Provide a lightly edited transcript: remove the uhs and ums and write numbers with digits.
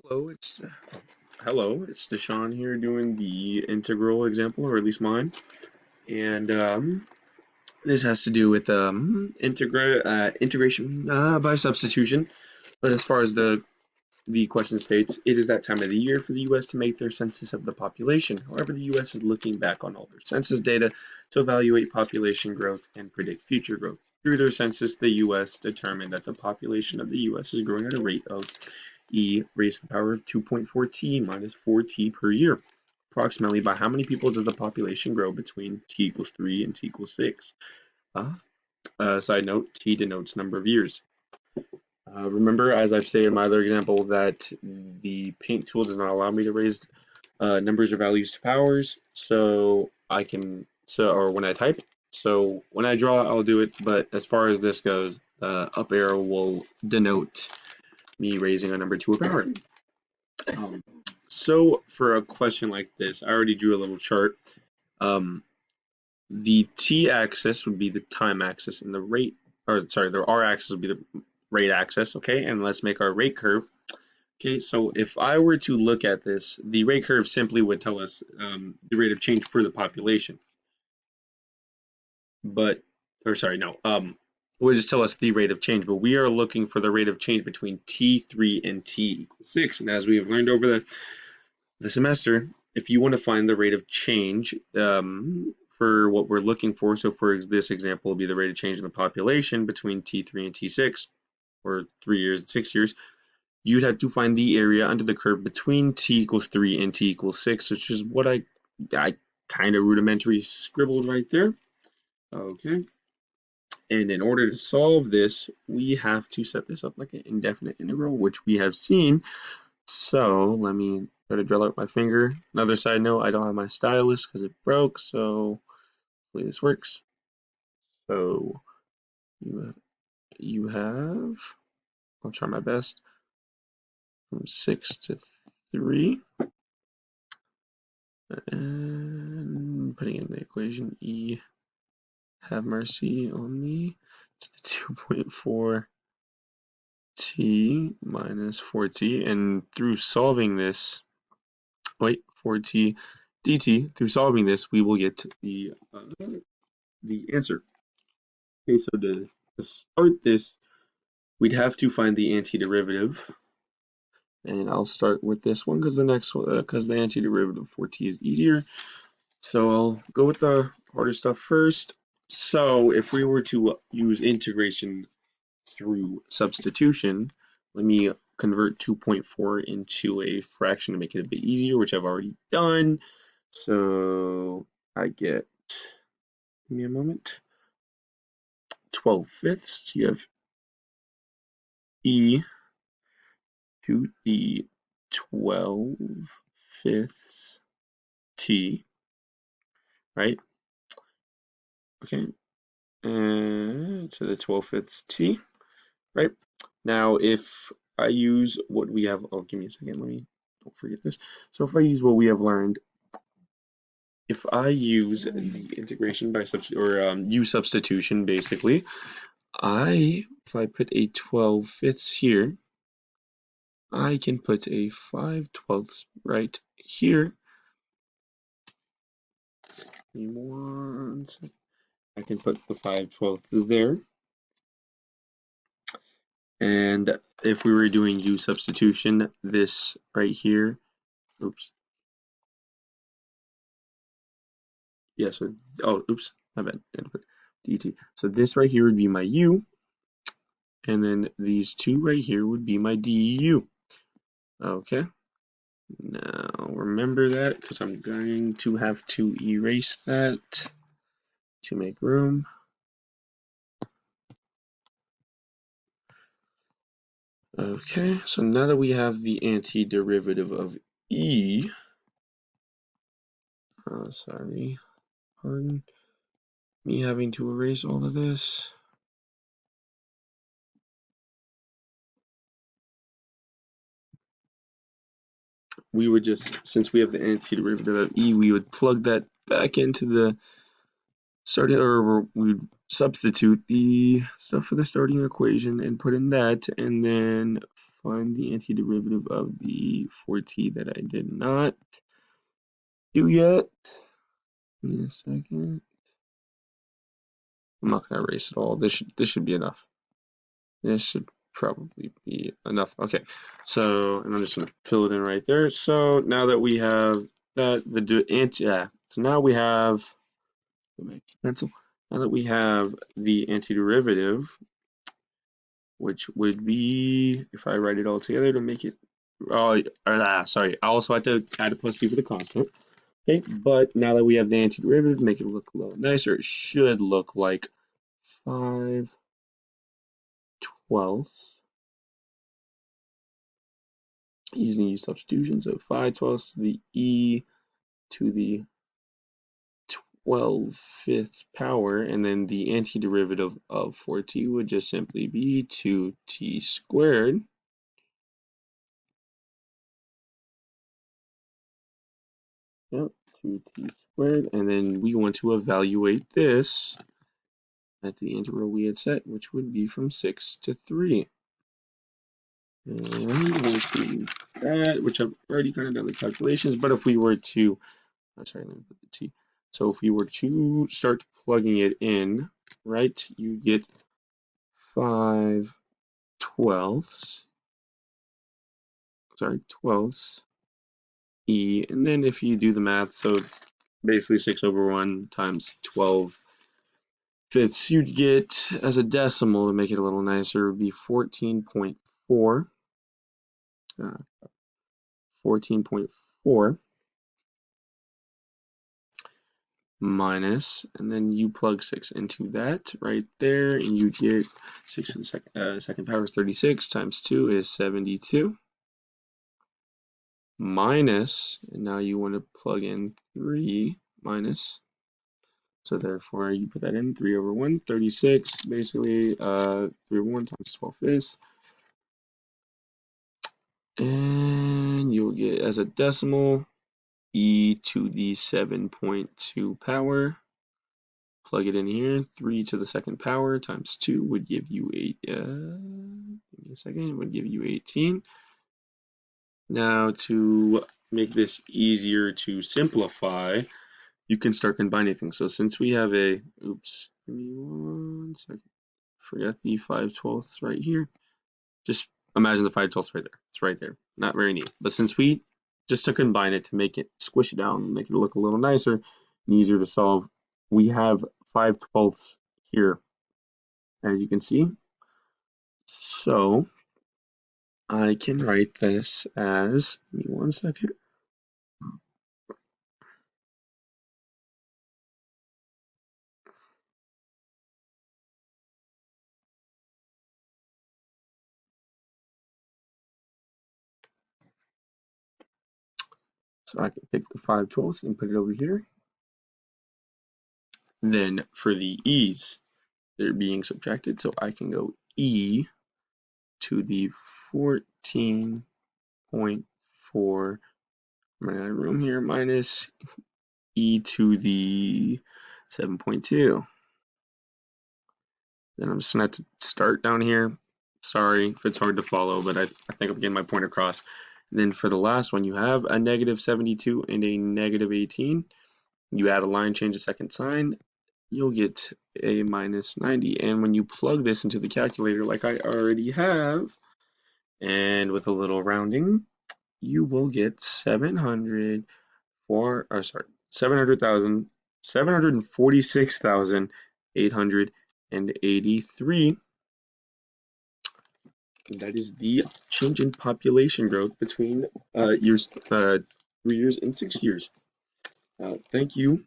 Hello, it's Deshaun here doing the integral example, or at least mine. And this has to do with integration by substitution. But as far as the question states, it is that time of the year for the U.S. to make their census of the population. However, the U.S. is looking back on all their census data to evaluate population growth and predict future growth. Through their census, the U.S. determined that the population of the U.S. is growing at a rate of e raised to the power of 2.4t minus 4t per year. Approximately by how many people does the population grow between t equals 3 and t equals 6? Side note, t denotes number of years. Remember, as I've stated in my other example, that the paint tool does not allow me to raise numbers or values to powers, so or when I type. So when I draw, I'll do it, but as far as this goes, the up arrow will denote me raising a number to a power. So for a question like this, I already drew a little chart. The t-axis would be the time axis, and the r-axis would be the rate axis. Okay, and let's make our rate curve. Okay, so if I were to look at this, the rate curve simply would tell us the rate of change for the population. Would just tell us the rate of change, but we are looking for the rate of change between t3 and t equals 6. And as we have learned over the semester, if you want to find the rate of change for what we're looking for, so for this example, will be the rate of change in the population between T3 and T6, or 3 years and 6 years, you'd have to find the area under the curve between T equals 3 and T equals 6, which is what I kind of rudimentary scribbled right there. Okay. And in order to solve this, we have to set this up like an indefinite integral, which we have seen. So let me try to draw out my finger. Another side note, I don't have my stylus because it broke, so hopefully this works. So you have, I'll try my best, from 6 to 3. And putting in the equation, E, have mercy on me, to the 2.4 t minus 4t, and through solving this, 4t dt, through solving this, we will get the answer. Okay, so to start this, we'd have to find the antiderivative, and I'll start with this one because the antiderivative for t is easier. So I'll go with the harder stuff first. So if we were to use integration through substitution, let me convert 2.4 into a fraction to make it a bit easier, which I've already done. So I get, give me a moment, 12/5. You have e to the 12/5 t, right? Okay, and to the 12/5 t, right? Now, if I use what we have, oh, give me a second, don't forget this. So if I use what we have learned, if I use the integration by u substitution, basically, if I put a 12/5 here, I can put a 5/12 right here. I can put the 5/12 there. And if we were doing u substitution, this right here, oops. Yeah, so, oops, my bad. I had to put dt. So this right here would be my u, and then these two right here would be my du. Okay. Now remember that because I'm going to have to erase that to make room. Okay, so now that we have the antiderivative of e, sorry, pardon me having to erase all of this. We would just, since we have the antiderivative of e, we would plug that back into the starting, or we'd substitute the stuff for the starting equation and put in that, and then find the antiderivative of the 4t that I did not do yet. Give me a second. I'm not going to erase it all. This should be enough. This should probably be enough. Okay, so and I'm just going to fill it in right there. So now that we have that, so now we have pencil. Now that we have the antiderivative, which would be, if I write it all together to make it, sorry, I also had to add a plus c for the constant. Okay, but now that we have the antiderivative, make it look a little nicer. It should look like 5/12 using these substitutions. So 5/12 the e to the 12/5 power, and then the antiderivative of 4t would just simply be 2t squared. Yep, 2t squared, and then we want to evaluate this at the interval we had set, which would be from 6 to 3. And once we do that, which I've already kind of done the calculations, but if we were to, sorry, let me put the t. So if we were to start plugging it in, right, you get 5/12, sorry, 12ths e, and then if you do the math, so basically 6/1 times 12/5, you'd get, as a decimal to make it a little nicer, would be 14.4. 14.4 minus, and then you plug 6 into that right there, and you get 6 to the second power is 36 times 2 is 72 minus, and now you want to plug in 3 minus, so therefore you put that in 3/1, 36, basically 3/1 times 12/5, and you'll get, as a decimal, e to the 7.2 power. Plug it in here. 3 to the second power times 2 would give you 8. Give me a second. Would give you 18. Now, to make this easier to simplify, you can start combining things. So since we have a, oops, give me 1 second. Forgot the 5/12 right here. Just imagine the 5/12 right there. It's right there. Not very neat. But since we just to combine it, to make it squish it down, make it look a little nicer and easier to solve, we have 5/12 here, as you can see. So I can write this as, give me 1 second. So I can pick the 5/12 and put it over here. Then for the e's, they're being subtracted, so I can go e to the 14.4, I'm running out of room here, minus e to the 7.2. Then I'm just going to start down here. Sorry if it's hard to follow, but I think I'm getting my point across. And then for the last one, you have a negative 72 and a negative 18. You add a line, change the second sign, you'll get a minus 90. And when you plug this into the calculator like I already have, and with a little rounding, you will get 746,883. And that is the change in population growth between 3 years and 6 years. Thank you